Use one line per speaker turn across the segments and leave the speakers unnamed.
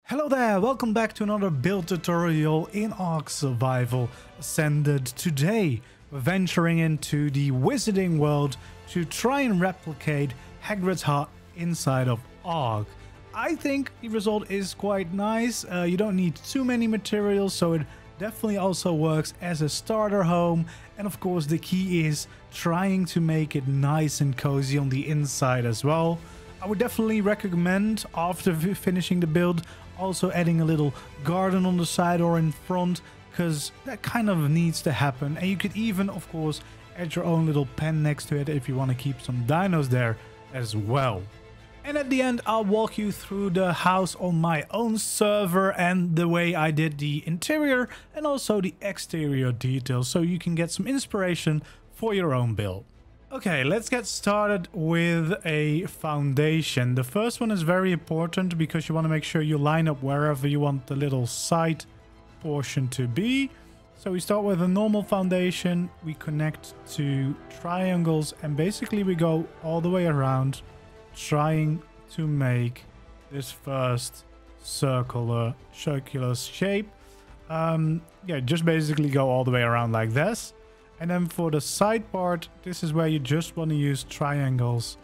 Hello there, welcome back to another build tutorial in ARK Survival Ascended. Today we're venturing into the wizarding world to try and replicate Hagrid's hut inside of ARK. I think the result is quite nice. You don't need too many materials, so it definitely also works as a starter home. And of course the key is trying to make it nice and cozy on the inside as well. I would definitely recommend, after finishing the build, also adding a little garden on the side or in front, because that kind of needs to happen. And you could even, of course, add your own little pen next to it if you want to keep some dinos there as well. And at the end, I'll walk you through the house on my own server and the way I did the interior and also the exterior details, so you can get some inspiration for your own build. Okay, let's get started with a foundation. The first one is very important because you want to make sure you line up wherever you want the little side portion to be. So we start with a normal foundation, we connect to triangles, and basically we go all the way around trying to make this first circular shape. Yeah, just basically go all the way around like this. And then for the side part, this is where you just want to use triangles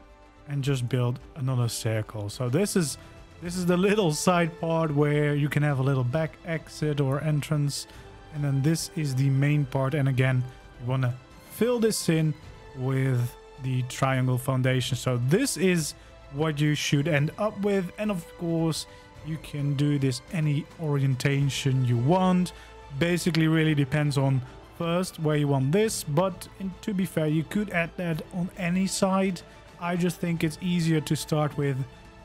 and just build another circle. So this is the little side part where you can have a little back exit or entrance. And then this is the main part. And again, you want to fill this in with the triangle foundation. So this is what you should end up with. And of course, you can do this any orientation you want. Basically really depends on first where you want this, but to be fair, you could add that on any side. I just think it's easier to start with,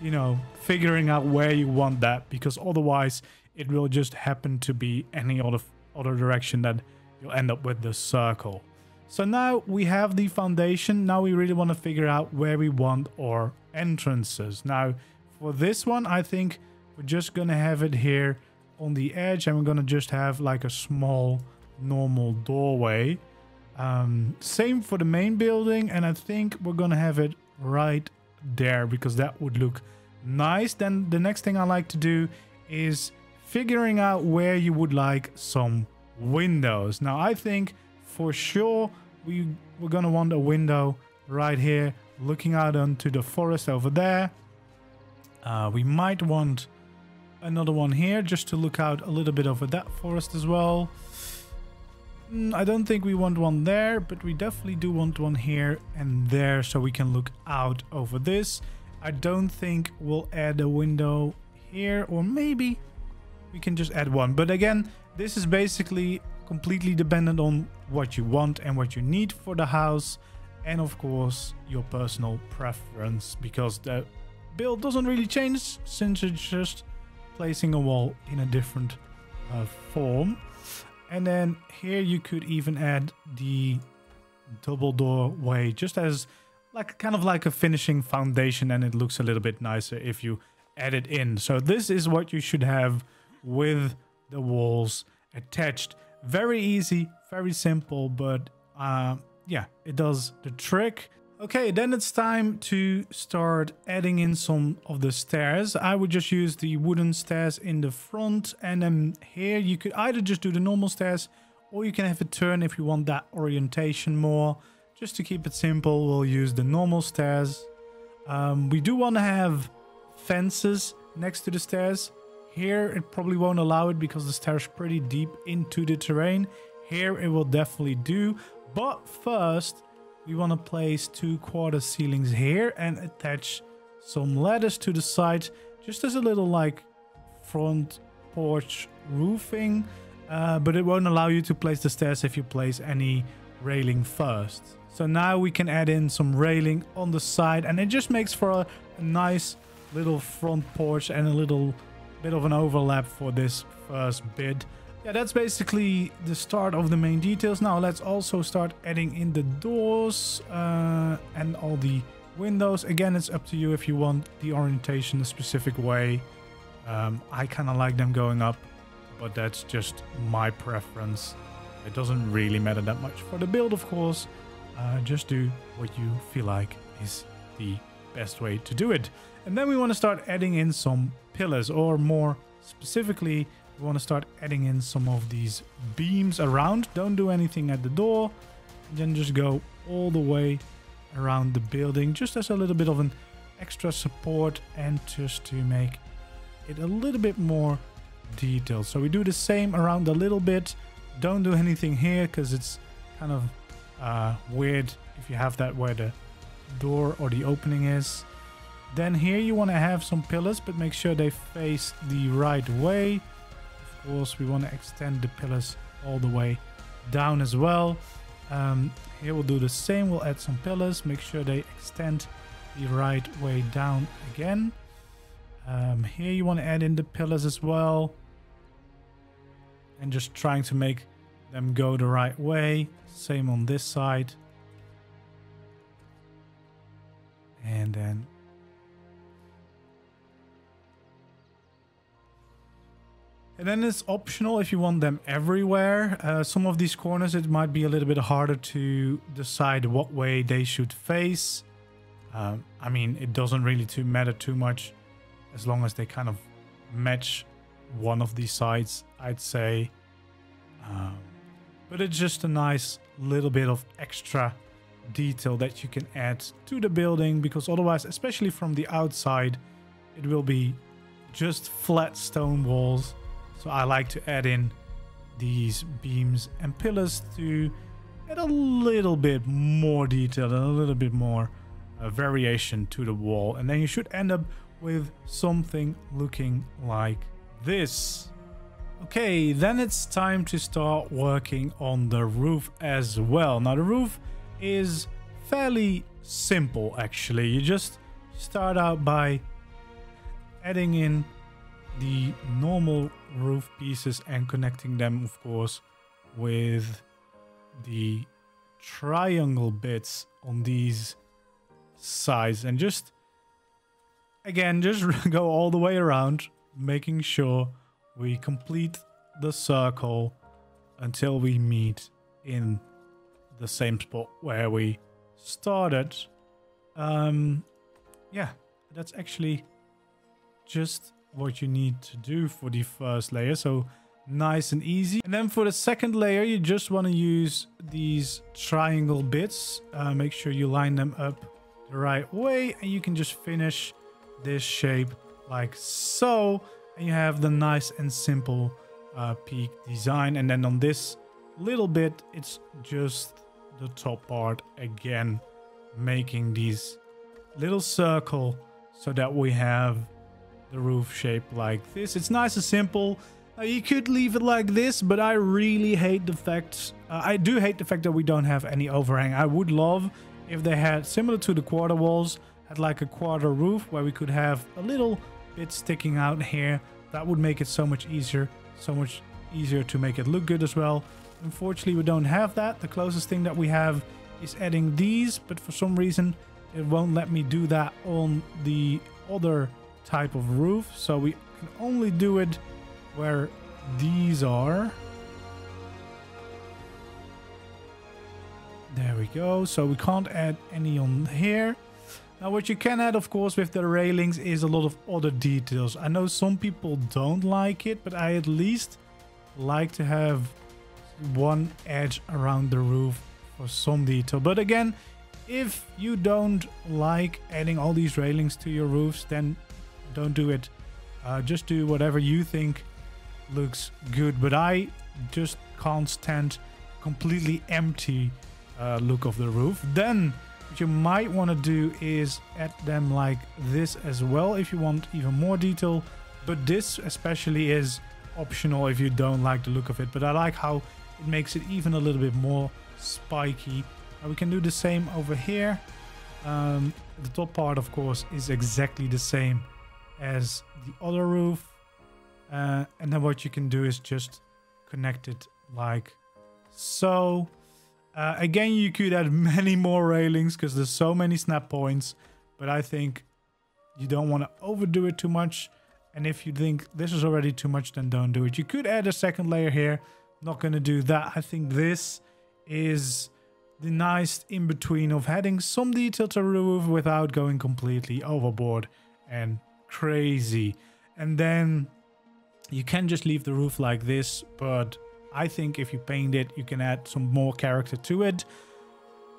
you know, figuring out where you want that, because otherwise it will just happen to be any other direction that you'll end up with the circle. So now we have the foundation. Now we really want to figure out where we want our entrances. Now for this one, I think we're just gonna have it here on the edge, and we're gonna just have like a small normal doorway. Same for the main building, and I think we're gonna have it right there because that would look nice. Then the next thing I like to do is figuring out where you would like some windows. Now I think for sure we're gonna want a window right here looking out onto the forest over there. We might want another one here just to look out a little bit over that forest as well. I don't think we want one there, but we definitely do want one here and there so we can look out over this. I don't think we'll add a window here, or maybe we can just add one. But again, this is basically completely dependent on what you want and what you need for the house, and of course your personal preference, because the build doesn't really change since it's just placing a wall in a different form. And then here you could even add the double doorway just as like kind of like a finishing foundation, and it looks a little bit nicer if you add it in. So this is what you should have with the walls attached. Very easy, very simple, but yeah, it does the trick. Okay, then it's time to start adding in some of the stairs. I would just use the wooden stairs in the front, and then here you could either just do the normal stairs, or you can have it turn if you want that orientation more. Just to keep it simple, we'll use the normal stairs. We do want to have fences next to the stairs. Here it probably won't allow it because the stairs are pretty deep into the terrain. Here it will definitely do, but first we want to place 2/4 ceilings here and attach some ladders to the side, just as a little like front porch roofing, but it won't allow you to place the stairs if you place any railing first. So now we can add in some railing on the side, and it just makes for a nice little front porch and a little bit of an overlap for this first bit. Yeah, that's basically the start of the main details. Now let's also start adding in the doors and all the windows. Again, it's up to you if you want the orientation a specific way. I kind of like them going up, but that's just my preference. It doesn't really matter that much for the build, of course. Just do what you feel like is the best way to do it. And then we want to start adding in some pillars, or more Specifically, we want to start adding in some of these beams around. Don't do anything at the door. And then just go all the way around the building, just as a little bit of an extra support and just to make it a little bit more detailed. So we do the same around a little bit. Don't do anything here because it's kind of weird if you have that where the door or the opening is. Then here you want to have some pillars, but make sure they face the right way. Of course, we want to extend the pillars all the way down as well. Here we'll do the same. We'll add some pillars, make sure they extend the right way down again. Here you want to add in the pillars as well. And just trying to make them go the right way. Same on this side. And then it's optional if you want them everywhere. Some of these corners, it might be a little bit harder to decide what way they should face. I mean, it doesn't really matter too much as long as they kind of match one of these sides, I'd say. But it's just a nice little bit of extra detail that you can add to the building, because otherwise, especially from the outside, it will be just flat stone walls. So I like to add in these beams and pillars to add a little bit more detail and a little bit more variation to the wall. And then you should end up with something looking like this. Okay, then it's time to start working on the roof as well. Now the roof is fairly simple actually. You just start out by adding in the normal roof pieces and connecting them, of course, with the triangle bits on these sides. And just again, just go all the way around, making sure we complete the circle until we meet in the same spot where we started. Yeah, that's actually just what you need to do for the first layer. So nice and easy. And then for the second layer, you just want to use these triangle bits. Make sure you line them up the right way, and you can just finish this shape like so, and you have the nice and simple peak design. And then on this little bit, it's just the top part again, making these little circle so that we have the roof shape like this. It's nice and simple. You could leave it like this, but I really hate the fact I do hate the fact that we don't have any overhang. I would love if they had, similar to the quarter walls, had like a quarter roof where we could have a little bit sticking out here. That would make it so much easier to make it look good as well. Unfortunately, we don't have that. The closest thing that we have is adding these, but for some reason it won't let me do that on the other type of roof. So we can only do it where these are. There we go. So we can't add any on here. Now what you can add, of course, with the railings is a lot of other details. I know some people don't like it, but I at least like to have one edge around the roof for some detail. But again, if you don't like adding all these railings to your roofs, then don't do it. Just do whatever you think looks good. But I just can't stand completely empty look of the roof. Then what you might want to do is add them like this as well if you want even more detail. But this especially is optional if you don't like the look of it. But I like how it makes it even a little bit more spiky. We can do the same over here. The top part, of course, is exactly the same as the other roof. And then what you can do is just connect it like so. Again, you could add many more railings because there's so many snap points. But I think you don't want to overdo it too much. And if you think this is already too much, then don't do it. You could add a second layer here. Not going to do that. I think this is the nice in-between of adding some detail to the roof without going completely overboard and crazy. And then You can just leave the roof like this, but I think if you paint it, you can add some more character to it.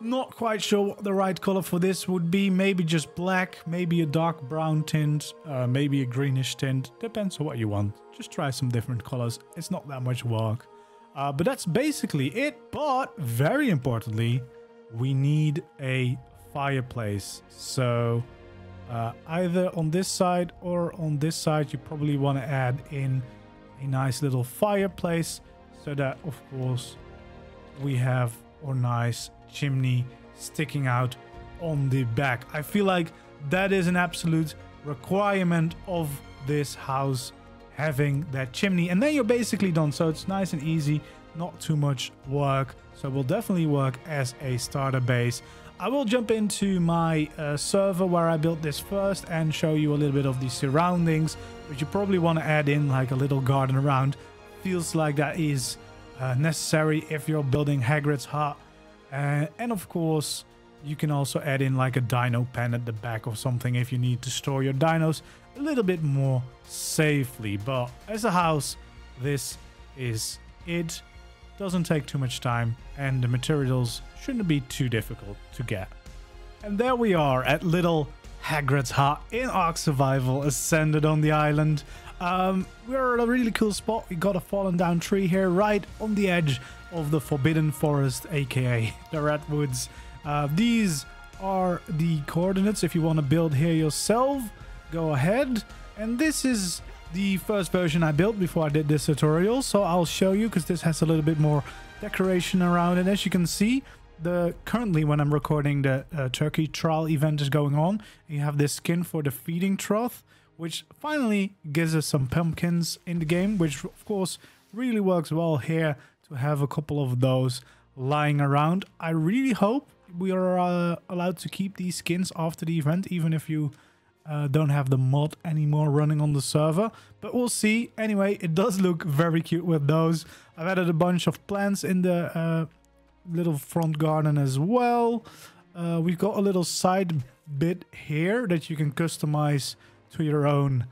Not quite sure what the right color for this would be. Maybe just black, maybe a dark brown tint, maybe a greenish tint. Depends on what you want. Just try some different colors. It's not that much work. But that's basically it. But very importantly, we need a fireplace. So either on this side or on this side, you probably want to add in a nice little fireplace so that, of course, we have our nice chimney sticking out on the back. I feel like that is an absolute requirement of this house, having that chimney, and then you're basically done. So it's nice and easy, not too much work. So it will definitely work as a starter base. I will jump into my server where I built this first and show you a little bit of the surroundings, but you probably want to add in like a little garden around. Feels like that is necessary if you're building Hagrid's hut. And of course, you can also add in like a dino pen at the back or something if you need to store your dinos a little bit more safely. But as a house, this is it. Doesn't take too much time, and the materials shouldn't be too difficult to get. And there we are at little Hagrid's hut in ARK Survival Ascended on the island. We're at a really cool spot. We got a fallen down tree here right on the edge of the Forbidden Forest, aka the redwoods. These are the coordinates if you want to build here yourself. Go ahead. And this is the first version I built before I did this tutorial, so I'll show you because this has a little bit more decoration around it. As you can see, currently when I'm recording, the turkey trial event is going on. You have this skin for the feeding trough, which finally gives us some pumpkins in the game, which of course really works well here to have a couple of those lying around. I really hope we are allowed to keep these skins after the event, even if you don't have the mod anymore running on the server, but we'll see. Anyway, it does look very cute with those. I've added a bunch of plants in the little front garden as well. We've got a little side bit here that you can customize to your own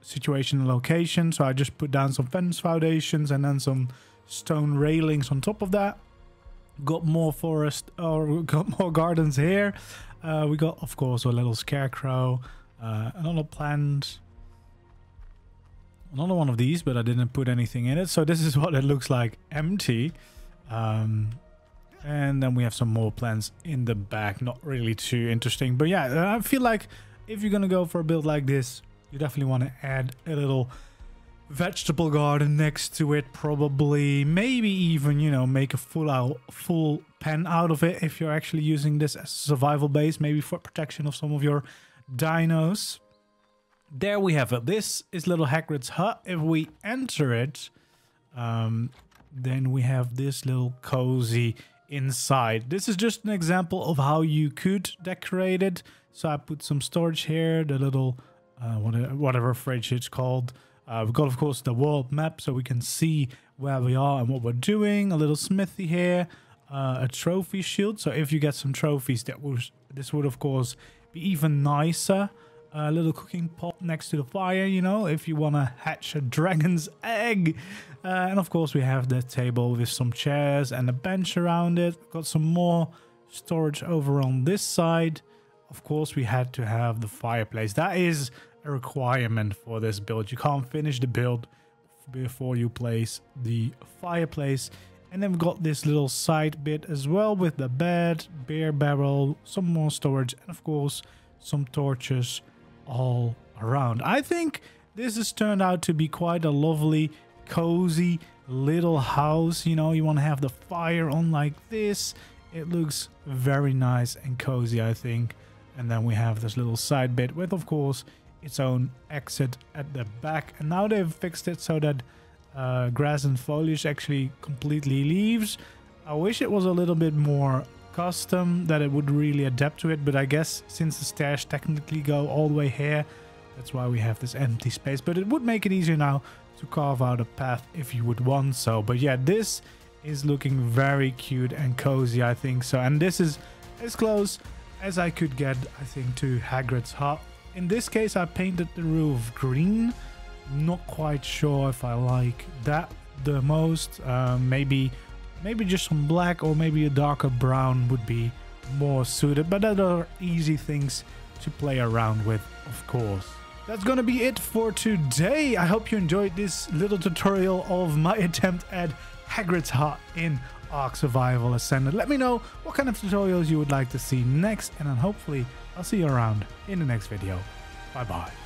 situation and location. So I just put down some fence foundations and then some stone railings on top of that. Got more forest, or got more gardens here. We got, of course, a little scarecrow, another plant, another one of these, but I didn't put anything in it. So this is what it looks like empty. And then we have some more plants in the back. Not really too interesting, but yeah, I feel like if you're gonna go for a build like this, you definitely want to add a little vegetable garden next to it, probably. Maybe even, you know, make a full pen out of it if you're actually using this as a survival base, maybe for protection of some of your dinos. There we have it. This is little Hagrid's hut. If we enter it, then we have this little cozy inside. This is just an example of how you could decorate it. So I put some storage here, the little whatever fridge it's called. We've got, of course, the world map so we can see where we are and what we're doing. A little smithy here, a trophy shield. So if you get some trophies, this would, of course, be even nicer. A little cooking pot next to the fire, you know, if you want to hatch a dragon's egg. And, of course, we have the table with some chairs and a bench around it. Got some more storage over on this side. Of course, we had to have the fireplace. That is a requirement for this build. You can't finish the build before you place the fireplace. And then we've got this little side bit as well with the bed, beer barrel, some more storage, and of course some torches all around. I think this has turned out to be quite a lovely, cozy little house. You know, you want to have the fire on like this. It looks very nice and cozy, I think. And then we have this little side bit with, of course, its own exit at the back. And now they've fixed it so that grass and foliage actually completely leaves. I wish it was a little bit more custom, that it would really adapt to it, but I guess since the stairs technically go all the way here, that's why we have this empty space. But it would make it easier now to carve out a path if you would want so. But yeah, this is looking very cute and cozy, I think so. And this is as close as I could get, I think, to Hagrid's hut. In this case, I painted the roof green. Not quite sure if I like that the most. Maybe just some black, or maybe a darker brown would be more suited, but that are easy things to play around with, of course. That's gonna be it for today. I hope you enjoyed this little tutorial of my attempt at Hagrid's hut in ARK Survival Ascended. Let me know what kind of tutorials you would like to see next, and then hopefully I'll see you around in the next video. Bye bye.